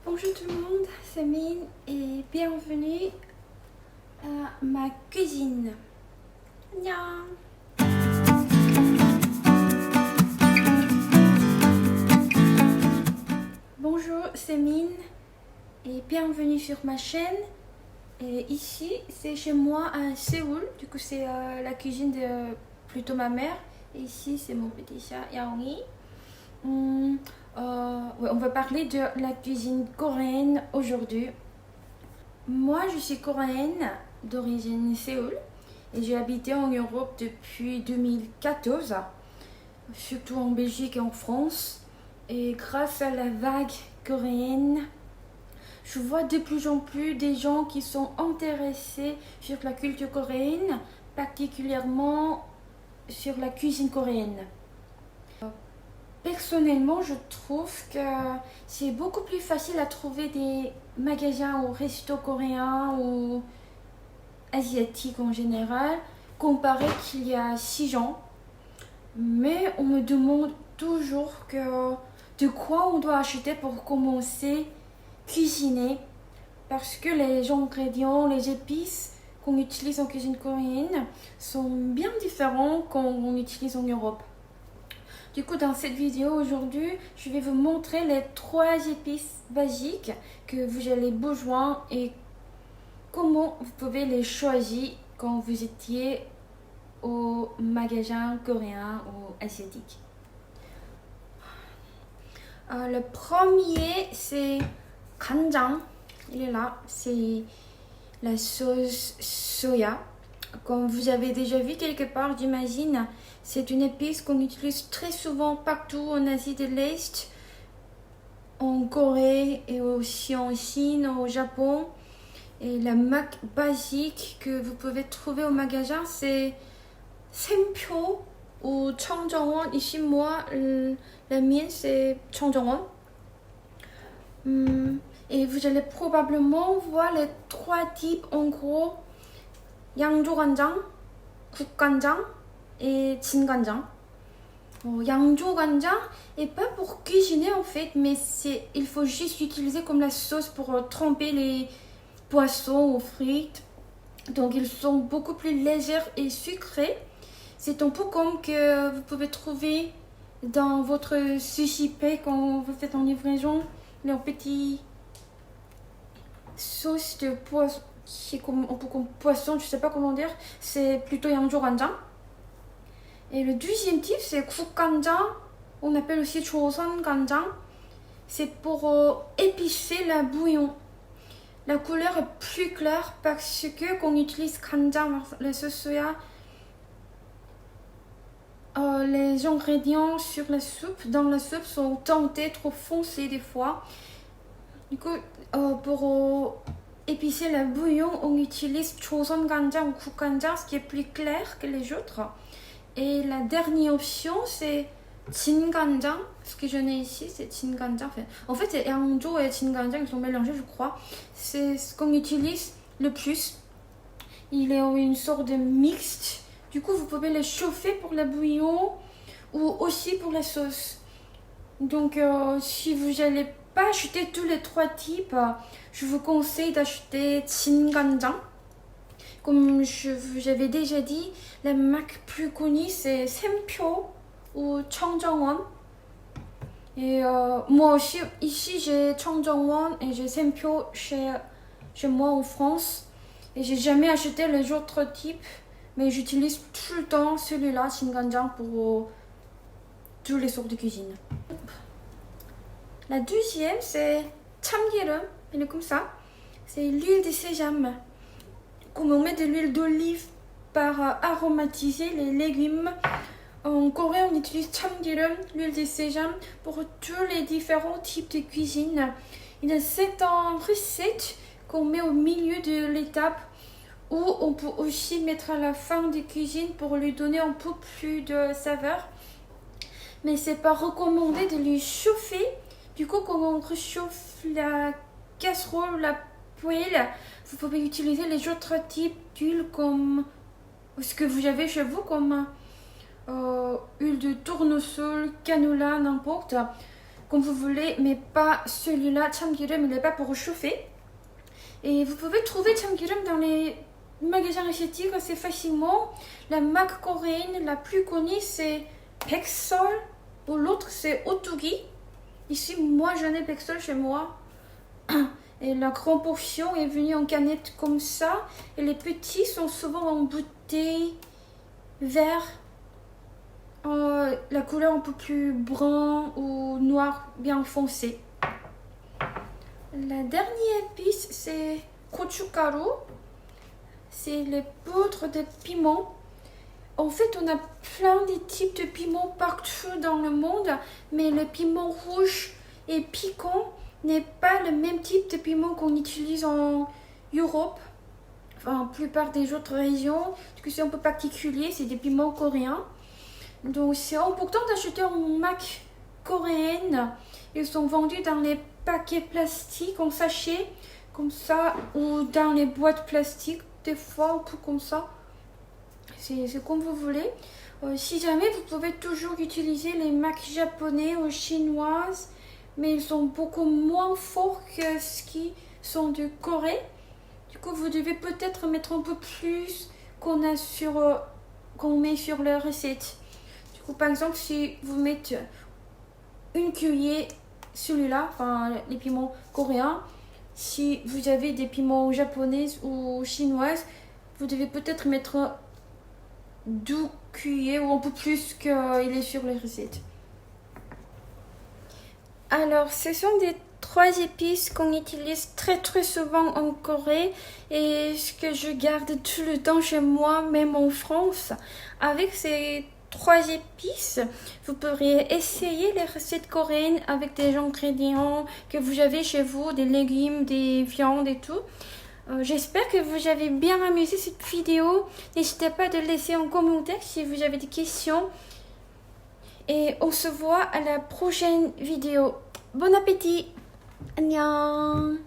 Bonjour tout le monde, c'est Mine et bienvenue à ma cuisine. Annyeong. Bonjour, c'est Mine et bienvenue sur ma chaîne. Et ici, c'est chez moi à Séoul. Du coup, c'est la cuisine de plutôt ma mère. Et ici, c'est mon petit chat Yaongi. Ouais, on va parler de la cuisine coréenne aujourd'hui. Moi, je suis coréenne d'origine Séoul et j'ai habité en Europe depuis 2014, surtout en Belgique et en France. Et grâce à la vague coréenne, je vois de plus en plus des gens qui sont intéressés sur la culture coréenne, particulièrement sur la cuisine coréenne. Personnellement, je trouve que c'est beaucoup plus facile à trouver des magasins ou restos coréens ou asiatiques en général, comparé qu'il y a 6 ans. Mais on me demande toujours de quoi on doit acheter pour commencer à cuisiner, parce que les ingrédients, les épices qu'on utilise en cuisine coréenne sont bien différents qu'on utilise en Europe. Du coup, dans cette vidéo aujourd'hui, je vais vous montrer les 3 épices basiques que vous avez besoin et comment vous pouvez les choisir quand vous étiez au magasin coréen ou asiatique. Le premier, c'est 간장. Il est là, c'est la sauce soya. Comme vous avez déjà vu quelque part, j'imagine, c'est une épice qu'on utilise très souvent partout en Asie de l'Est, en Corée et aussi en Chine, au Japon. Et la marque basique que vous pouvez trouver au magasin, c'est Sempyo ou Cheongjongwon. Ici, moi, la mienne, c'est Cheongjongwon. Et vous allez probablement voir les 3 types en gros. 양조간장, 국간장 et 진간장. 양조간장 est pas pour cuisiner en fait, mais il faut juste utiliser comme la sauce pour tremper les poissons ou frites. Donc ils sont beaucoup plus légers et sucrés. C'est un peu comme que vous pouvez trouver dans votre sushi pay quand vous faites en livraison leur petit sauce de poisson. C'est comme, un peu comme poisson, je sais pas comment dire, c'est plutôt 양조간장. Et le deuxième type, c'est 국간장, on appelle aussi 조선간장. C'est pour épicer la bouillon. La couleur est plus claire parce que quand on utilise 간장, la sauce soya, les ingrédients sur la soupe, dans la soupe, sont teintés trop foncés des fois. Du coup, pour épicer la bouillon, on utilise 조선간장 ou 국간장, ce qui est plus clair que les autres. Et la dernière option, c'est 진간장. Ce que j'en ai ici, c'est 진간장. En fait, c'est 양조 et 진간장 qui sont mélangés, je crois. C'est ce qu'on utilise le plus. Il est une sorte de mixte. Du coup, vous pouvez les chauffer pour la bouillon ou aussi pour la sauce. Donc, si vous n'allez pas acheter tous les 3 types, je vous conseille d'acheter 진간장. Comme j'avais déjà dit, la marque plus connue c'est Sempyo ou Cheongjongwon. Et moi aussi, ici j'ai Cheongjongwon et j'ai Sempyo chez moi en France. Et j'ai jamais acheté les autres types, mais j'utilise tout le temps celui-là, 진간장, pour toutes les sortes de cuisine. La deuxième, c'est 참기름. Elle est comme ça. C'est l'huile de sésame. Comme on met de l'huile d'olive pour aromatiser les légumes. En Corée, on utilise 참기름, l'huile de sésame, pour tous les différents types de cuisine. Il y a cette recette qu'on met au milieu de l'étape, ou on peut aussi mettre à la fin de cuisine pour lui donner un peu plus de saveur. Mais c'est pas recommandé de lui chauffer. Du coup, quand on réchauffe la casserole, la poêle, vous pouvez utiliser les autres types d'huile comme ce que vous avez chez vous, comme huile de tournesol, canola, n'importe. comme vous voulez, mais pas celui-là. 참기름, il n'est pas pour chauffer. Et vous pouvez trouver 참기름 dans les magasins asiatiques assez facilement. La marque coréenne la plus connue, c'est Pexol, ou l'autre, c'est Otugi. Ici, moi, j'en ai Pexol chez moi. Et la grande portion est venue en canette comme ça. Et les petits sont souvent en bouteille vert. La couleur un peu plus brun ou noir bien foncé. La dernière épice, c'est gochugaru. C'est les poudres de piment. En fait, on a plein de types de piments partout dans le monde, mais le piment rouge et piquant n'est pas le même type de piment qu'on utilise en Europe, enfin, la plupart des autres régions. Du coup, c'est un peu particulier, c'est des piments coréens. Donc, c'est important d'acheter une marque coréenne. Ils sont vendus dans les paquets plastiques en sachet, comme ça, ou dans les boîtes plastiques, des fois, un peu comme ça. C'est comme vous voulez. Si jamais, vous pouvez toujours utiliser les marques japonaises ou chinoises, mais ils sont beaucoup moins forts que ce qui sont de Corée. Du coup, vous devez peut-être mettre un peu plus qu'on met sur la recette. Du coup, par exemple, si vous mettez une cuillère celui-là, enfin les piments coréens, si vous avez des piments japonais ou chinoises, vous devez peut-être mettre 2 cuillères ou un peu plus qu'il est sur les recettes. Alors, ce sont des 3 épices qu'on utilise très souvent en Corée et ce que je garde tout le temps chez moi, même en France. Avec ces 3 épices, vous pourriez essayer les recettes coréennes avec des ingrédients que vous avez chez vous, des légumes, des viandes et tout. J'espère que vous avez bien amusé cette vidéo. N'hésitez pas de laisser un commentaire si vous avez des questions. Et on se voit à la prochaine vidéo. Bon appétit! 안녕!